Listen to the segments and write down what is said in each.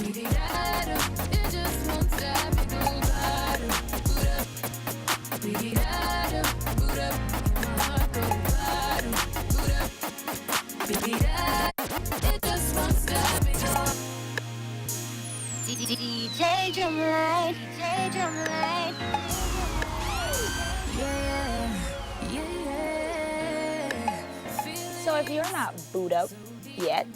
It just won't stop. It go bottom, boot up. Boot up. My heart go bottom, boot up. It just won't stop. It go. TVJ Jamaica. So if you're not booed up yet,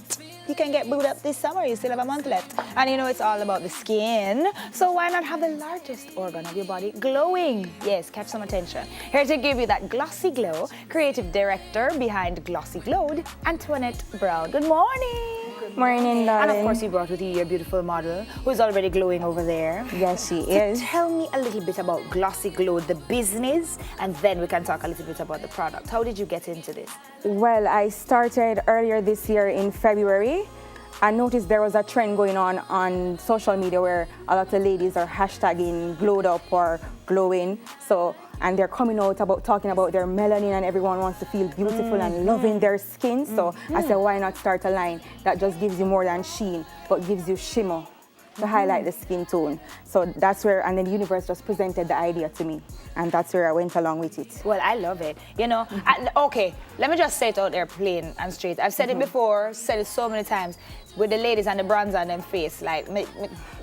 you can get booed up this summer. You still have a month left. And you know it's all about the skin. So why not have the largest organ of your body glowing? Yes, catch some attention. Here to give you that glossy glow, creative director behind Glossy Glowed, Antoinette Brown. Good morning. Morning, darling. And of course you brought with you your beautiful model who is already glowing over there. Yes, she So is. tell me a little bit about Glossy Glowed, the business, and then we can talk a little bit about the product. How did you get into this? Well, I started earlier this year in February. I noticed there was a trend going on social media where a lot of ladies are hashtagging glowed up or glowing. And they're coming out about talking about their melanin, and everyone wants to feel beautiful and loving their skin. So I said, why not start a line that just gives you more than sheen, but gives you shimmer to highlight the skin tone. So that's where, and then the universe just presented the idea to me, and that's where I went along with it. Well, I love it. You know, okay, let me just say it out there plain and straight. I've said it before, said it so many times, with the ladies and the bronzer on them face. Like,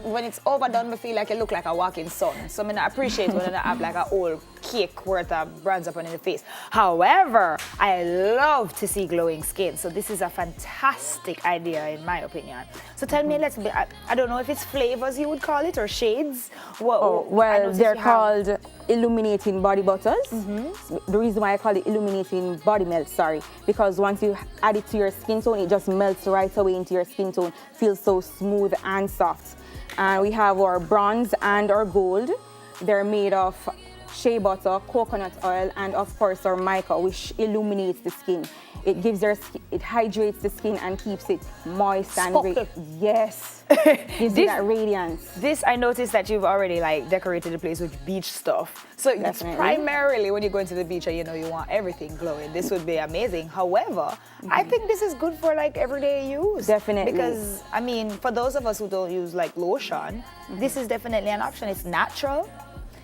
when it's overdone, I feel like it look like a walking sun. So I appreciate when I have like a whole cake worth of bronzer up on the face. However, I love to see glowing skin. So this is a fantastic idea in my opinion. So tell me, I don't know if it's flavors you would call it or shades. Well, they're called illuminating body butters. The reason why I call it illuminating body melt, because once you add it to your skin tone, it just melts right away into your skin tone, feels so smooth and soft. And we have our bronze and our gold. They're made of shea butter, coconut oil, and of course our mica, which illuminates the skin. It gives it hydrates the skin and keeps it moist and yes, gives you that radiance. This, I noticed that you've already like decorated the place with beach stuff. So it's primarily when you go into the beach and you know you want everything glowing, this would be amazing. However, I think this is good for like everyday use. Definitely. Because I mean, for those of us who don't use like lotion, this is definitely an option. It's natural.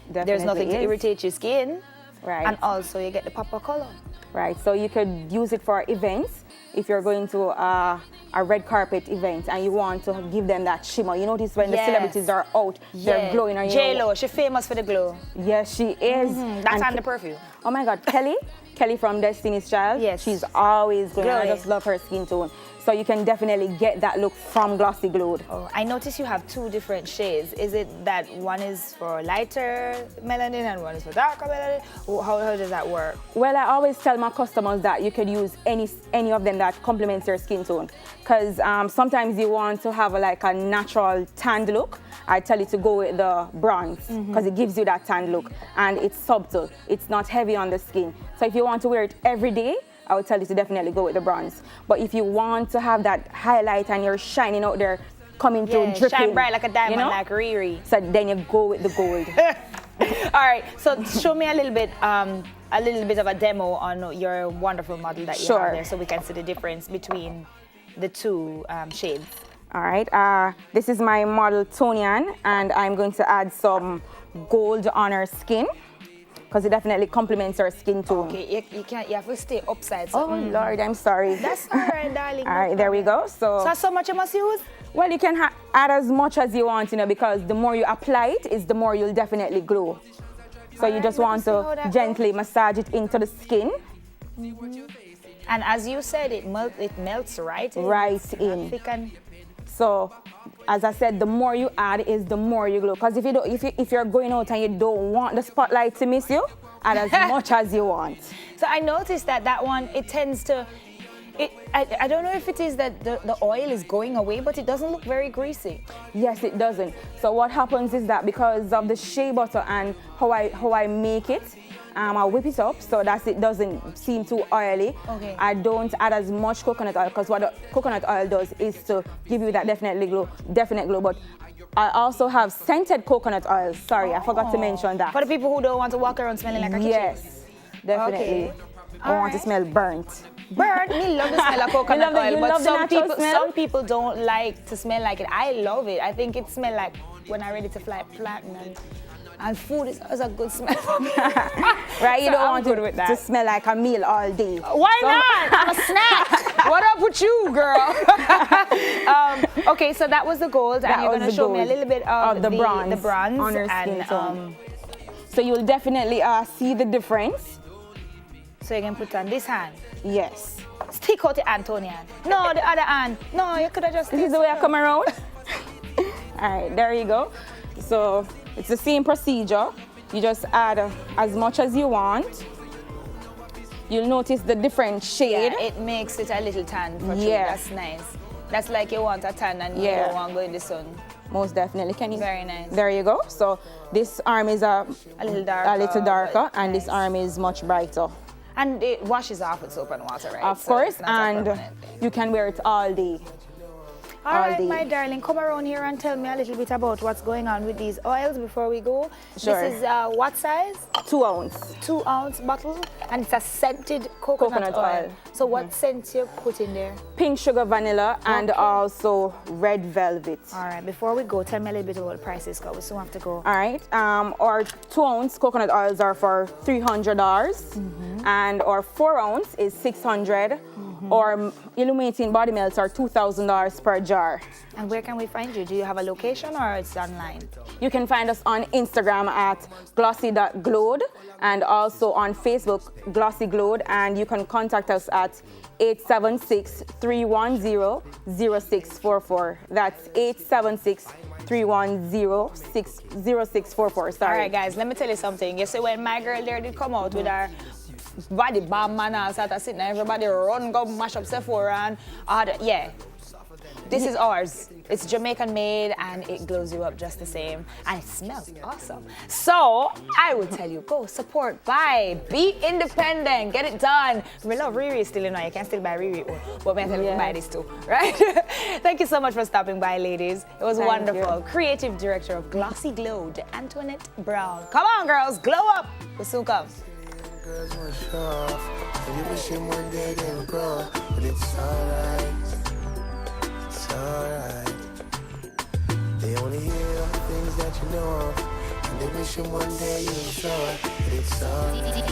Definitely There's nothing to irritate your skin. Right. And also you get the pop of color. Right, so you could use it for events. If you're going to a red carpet event and you want to give them that shimmer. You notice when the celebrities are out, they're glowing. J-Lo, she's famous for the glow. Yes, she is. That's on the perfume. Oh my God, Kelly from Destiny's Child. Yes. She's always glowing. I just love her skin tone. So you can definitely get that look from Glossy Glowed. Oh, I notice you have two different shades. Is it that one is for lighter melanin and one is for darker melanin? How does that work? Well, I always tell my customers that you could use any of them that complements your skin tone. Because sometimes you want to have like a natural tanned look. I tell you to go with the bronze because it gives you that tanned look. And it's subtle. It's not heavy on the skin. So if you want to wear it every day, I would tell you to definitely go with the bronze. But if you want to have that highlight and you're shining out there, coming through, dripping, shine bright like a diamond, you know? like Riri. So then you go with the gold. All right, so show me a little bit of a demo on your wonderful model that you have there, so we can see the difference between the two shades. All right, this is my model Tonian, and I'm going to add some gold on her skin, because it definitely complements her skin tone. Okay, you have to stay upside. So, oh Lord, I'm sorry. That's all right, darling. All right, there we go. So how much you must use? Well, you can add as much as you want, because the more you apply it, is the more you'll definitely glow. So you just want to gently massage it into the skin. And as you said, it melts right in. Right in. So, as I said, the more you add is the more you glow. Because if you're going out and you don't want the spotlight to miss you, add as much as you want. So I noticed that one, it tends to, I don't know if it is that the oil is going away, but it doesn't look very greasy. Yes, it doesn't. So what happens is that because of the shea butter and how I make it, I whip it up so that it doesn't seem too oily. Okay. I don't add as much coconut oil because what the coconut oil does is to give you that definite glow. But I also have scented coconut oil. Sorry, I forgot to mention that. For the people who don't want to walk around smelling like a kitchen. Yes, definitely. Okay. I want to smell burnt. Bird, me love the smell of coconut oil, but some people don't like to smell like it. I love it. I think it smells like when I'm ready to fly platinum. And food is a good smell for me. Right, you So don't I'm want it to smell like a meal all day. Why not? I'm a snack. What up with you, girl? Okay, so that was the gold, and you're going to show me a little bit of the bronze on her skin tone. So you'll definitely see the difference. So you can put on this hand. Yes. Stick out the Antonian. No, the other hand. No, you could have just. This is the way I come around. All right, there you go. So it's the same procedure. You just add as much as you want. You'll notice the different shade. Yeah, it makes it a little tan for you. That's nice. That's like you want a tan and you don't want to go in the sun. Most definitely. Can you? Very nice. There you go. So this arm is a little darker, and this arm is much brighter. And it washes off with soap and water, right? Of course, and you can wear it all day. All right, my darling, come around here and tell me a little bit about what's going on with these oils before we go. Sure. This is what size? 2 ounce. 2 ounce bottle, and it's a scented coconut oil. So what scents you put in there? Pink sugar vanilla and also red velvet. All right, before we go, tell me a little bit about the prices, because we soon have to go. All right, our 2 ounce coconut oils are for $300, and our 4 ounce is $600. Or illuminating body melts are $2,000 per jar. And where can we find you? Do you have a location or it's online? You can find us on Instagram at glossy.glowed and also on Facebook, Glossy Glowed, and you can contact us at 876-310-0644. That's 876-310-0644. Sorry. All right, guys, let me tell you something. You see, when my girl there did come out with her body bomb man and started sitting there, everybody run, go mash up Sephora and this is ours. It's Jamaican made and it glows you up just the same and it smells awesome. So I would tell you, go support, buy, be independent, get it done. We love Riri still, you know, you can still buy Riri, but we tell you to buy this too, right? Thank you so much for stopping by, ladies. It was wonderful. Creative Director of Glossy Glowed, Antoinette Brown. Come on, girls, glow up. We'll soon come. Girls want to show off, and you wish him one day they would grow, but it's alright, it's alright. They only hear things that you know of, and they wish him one day you would show it, but it's alright.